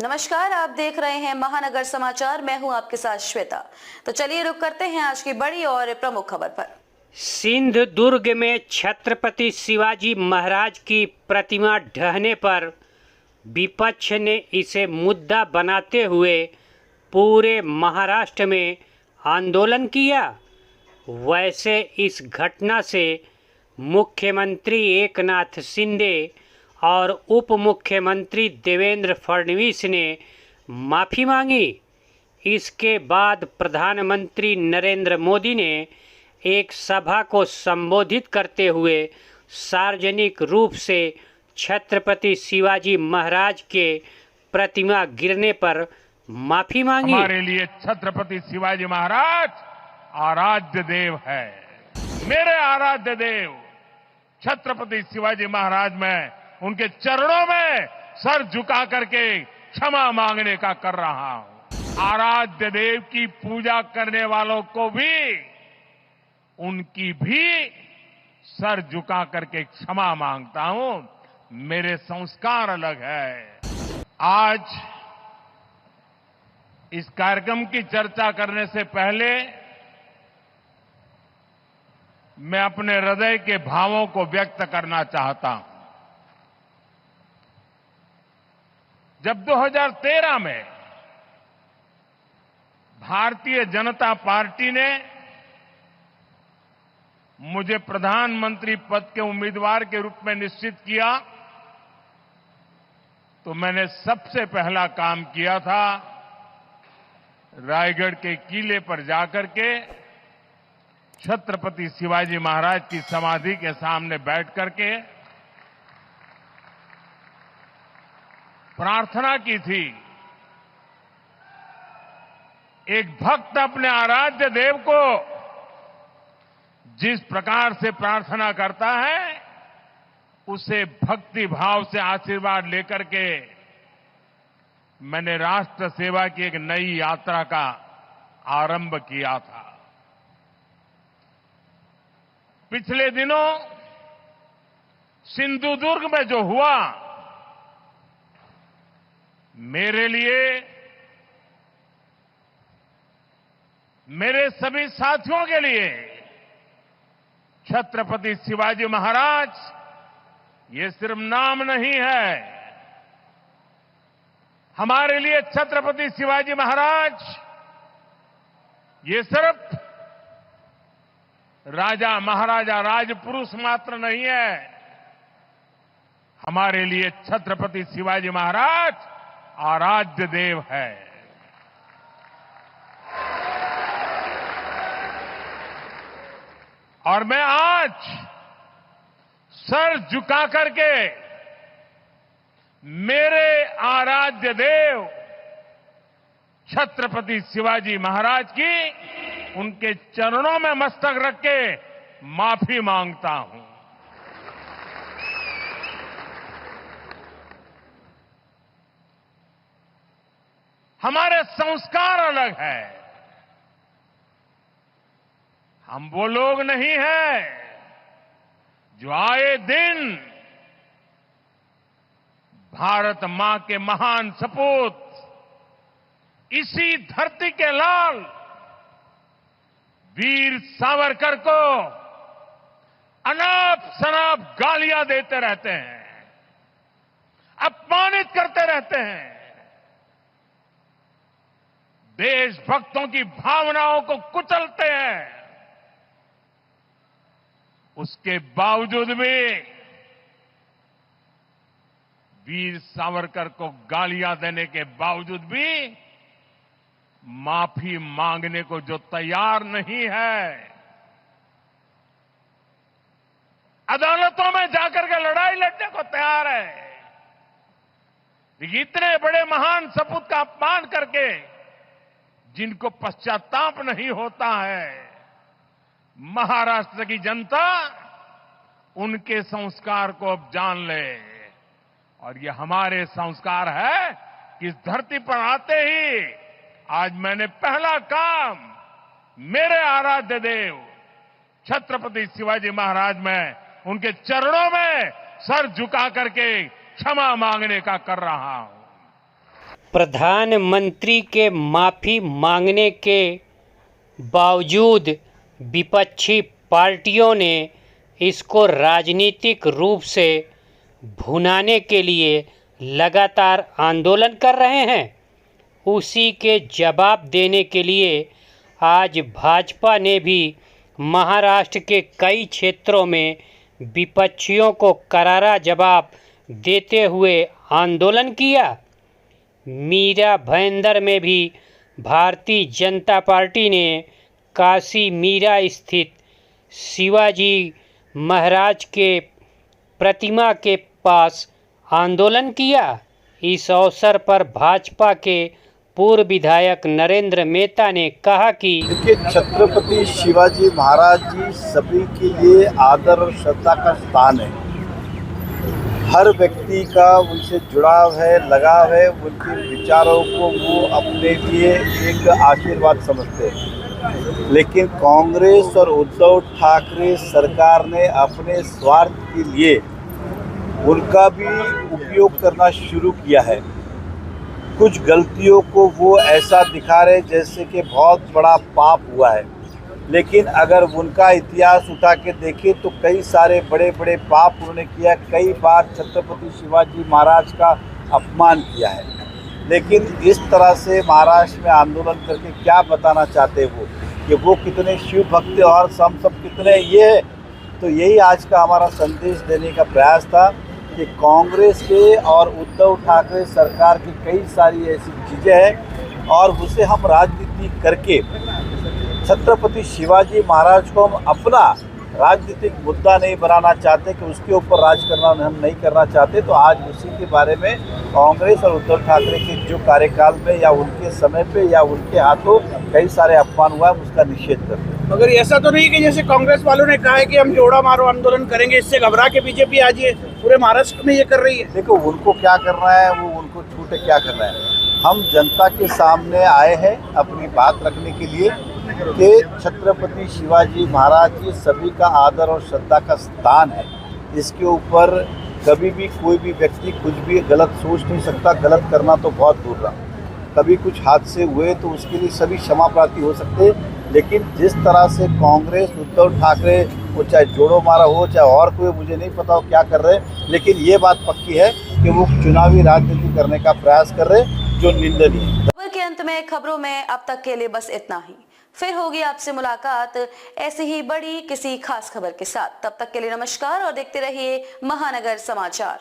नमस्कार, आप देख रहे हैं महानगर समाचार। मैं हूं आपके साथ श्वेता। तो चलिए रुक करते हैं आज की बड़ी और प्रमुख खबर पर। सिंधुदुर्ग में छत्रपति शिवाजी महाराज की प्रतिमा ढहने पर विपक्ष ने इसे मुद्दा बनाते हुए पूरे महाराष्ट्र में आंदोलन किया। वैसे इस घटना से मुख्यमंत्री एकनाथ शिंदे और उप मुख्यमंत्री देवेंद्र फडणवीस ने माफ़ी मांगी। इसके बाद प्रधानमंत्री नरेंद्र मोदी ने एक सभा को संबोधित करते हुए सार्वजनिक रूप से छत्रपति शिवाजी महाराज के प्रतिमा गिरने पर माफ़ी मांगी। हमारे लिए छत्रपति शिवाजी महाराज आराध्य देव है। मेरे आराध्य देव छत्रपति शिवाजी महाराज, मैं उनके चरणों में सर झुका करके क्षमा मांगने का कर रहा हूं। आराध्य देव की पूजा करने वालों को भी उनकी भी सर झुका करके क्षमा मांगता हूं। मेरे संस्कार अलग है। आज इस कार्यक्रम की चर्चा करने से पहले मैं अपने हृदय के भावों को व्यक्त करना चाहता हूं। जब 2013 में भारतीय जनता पार्टी ने मुझे प्रधानमंत्री पद के उम्मीदवार के रूप में निश्चित किया, तो मैंने सबसे पहला काम किया था रायगढ़ के किले पर जाकर के छत्रपति शिवाजी महाराज की समाधि के सामने बैठ करके प्रार्थना की थी। एक भक्त अपने आराध्य देव को जिस प्रकार से प्रार्थना करता है, उसे भक्ति भाव से आशीर्वाद लेकर के मैंने राष्ट्र सेवा की एक नई यात्रा का आरंभ किया था। पिछले दिनों सिंधुदुर्ग में जो हुआ, मेरे लिए, मेरे सभी साथियों के लिए छत्रपति शिवाजी महाराज ये सिर्फ नाम नहीं है। हमारे लिए छत्रपति शिवाजी महाराज ये सिर्फ राजा महाराजा राजपुरुष मात्र नहीं है। हमारे लिए छत्रपति शिवाजी महाराज आराध्य देव है। और मैं आज सर झुका करके मेरे आराध्य देव छत्रपति शिवाजी महाराज की उनके चरणों में मस्तक रख के माफी मांगता हूं। हमारे संस्कार अलग है। हम वो लोग नहीं हैं जो आए दिन भारत मां के महान सपूत, इसी धरती के लाल वीर सावरकर को अनाप शनाप गालियां देते रहते हैं, अपमानित करते रहते हैं, देशभक्तों की भावनाओं को कुचलते हैं। उसके बावजूद भी वीर सावरकर को गालियां देने के बावजूद भी माफी मांगने को जो तैयार नहीं है, अदालतों में जाकर के लड़ाई लड़ने को तैयार है, इतने बड़े महान सपूत का अपमान करके जिनको पश्चाताप नहीं होता है, महाराष्ट्र की जनता उनके संस्कार को अब जान ले। और ये हमारे संस्कार है कि इस धरती पर आते ही आज मैंने पहला काम मेरे आराध्य देव छत्रपति शिवाजी महाराज में उनके चरणों में सर झुका करके क्षमा मांगने का कर रहा हूं। प्रधानमंत्री के माफ़ी मांगने के बावजूद विपक्षी पार्टियों ने इसको राजनीतिक रूप से भुनाने के लिए लगातार आंदोलन कर रहे हैं। उसी के जवाब देने के लिए आज भाजपा ने भी महाराष्ट्र के कई क्षेत्रों में विपक्षियों को करारा जवाब देते हुए आंदोलन किया। मीरा भाईंदर में भी भारतीय जनता पार्टी ने काशी मीरा स्थित शिवाजी महाराज के प्रतिमा के पास आंदोलन किया। इस अवसर पर भाजपा के पूर्व विधायक नरेंद्र मेहता ने कहा कि देखिए, छत्रपति शिवाजी महाराज जी सभी के लिए आदर और श्रद्धा का स्थान है। हर व्यक्ति का उनसे जुड़ाव है, लगाव है। उनके विचारों को वो अपने लिए एक आशीर्वाद समझते हैं। लेकिन कांग्रेस और उद्धव ठाकरे सरकार ने अपने स्वार्थ के लिए उनका भी उपयोग करना शुरू किया है। कुछ गलतियों को वो ऐसा दिखा रहे जैसे कि बहुत बड़ा पाप हुआ है, लेकिन अगर उनका इतिहास उठा के देखें तो कई सारे बड़े बड़े पाप उन्होंने किया। कई बार छत्रपति शिवाजी महाराज का अपमान किया है। लेकिन इस तरह से महाराष्ट्र में आंदोलन करके क्या बताना चाहते वो कि वो कितने शिव भक्त और हम सब कितने ये है। तो यही आज का हमारा संदेश देने का प्रयास था कि कांग्रेस के और उद्धव ठाकरे सरकार की कई सारी ऐसी चीज़ें हैं और उसे हम राजनीति करके छत्रपति शिवाजी महाराज को हम अपना राजनीतिक मुद्दा नहीं बनाना चाहते कि उसके ऊपर राज करना हम नहीं करना चाहते। तो आज उसी के बारे में कांग्रेस और उद्धव ठाकरे के जो कार्यकाल में या उनके समय पे या उनके हाथों कई सारे अपमान हुआ है, उसका निषेध करते हैं। मगर ऐसा तो नहीं कि जैसे कांग्रेस वालों ने कहा है कि हम जोड़ा मारो आंदोलन करेंगे, इससे घबरा के बीजेपी आज ये पूरे महाराष्ट्र में ये कर रही है। देखो, उनको क्या करना है, वो उनको छूटे क्या करना है। हम जनता के सामने आए हैं अपनी बात रखने के लिए कि छत्रपति शिवाजी महाराज जी सभी का आदर और श्रद्धा का स्थान है। इसके ऊपर कभी भी कोई भी व्यक्ति कुछ भी गलत सोच नहीं सकता। गलत करना तो बहुत दूर रहा। कभी कुछ हादसे हुए तो उसके लिए सभी क्षमा प्रार्थी हो सकते हैं, लेकिन जिस तरह से कांग्रेस उद्धव ठाकरे वो चाहे जोड़ो मारा हो चाहे और कोई, मुझे नहीं पता वो क्या कर रहे हैं, लेकिन ये बात पक्की है कि वो चुनावी राजनीति करने का प्रयास कर रहे हैं, जो निंदनीय है। खबर के अंत में खबरों में अब तक के लिए बस इतना ही। फिर होगी आपसे मुलाकात ऐसी ही बड़ी किसी खास खबर के साथ। तब तक के लिए नमस्कार और देखते रहिए महानगर समाचार।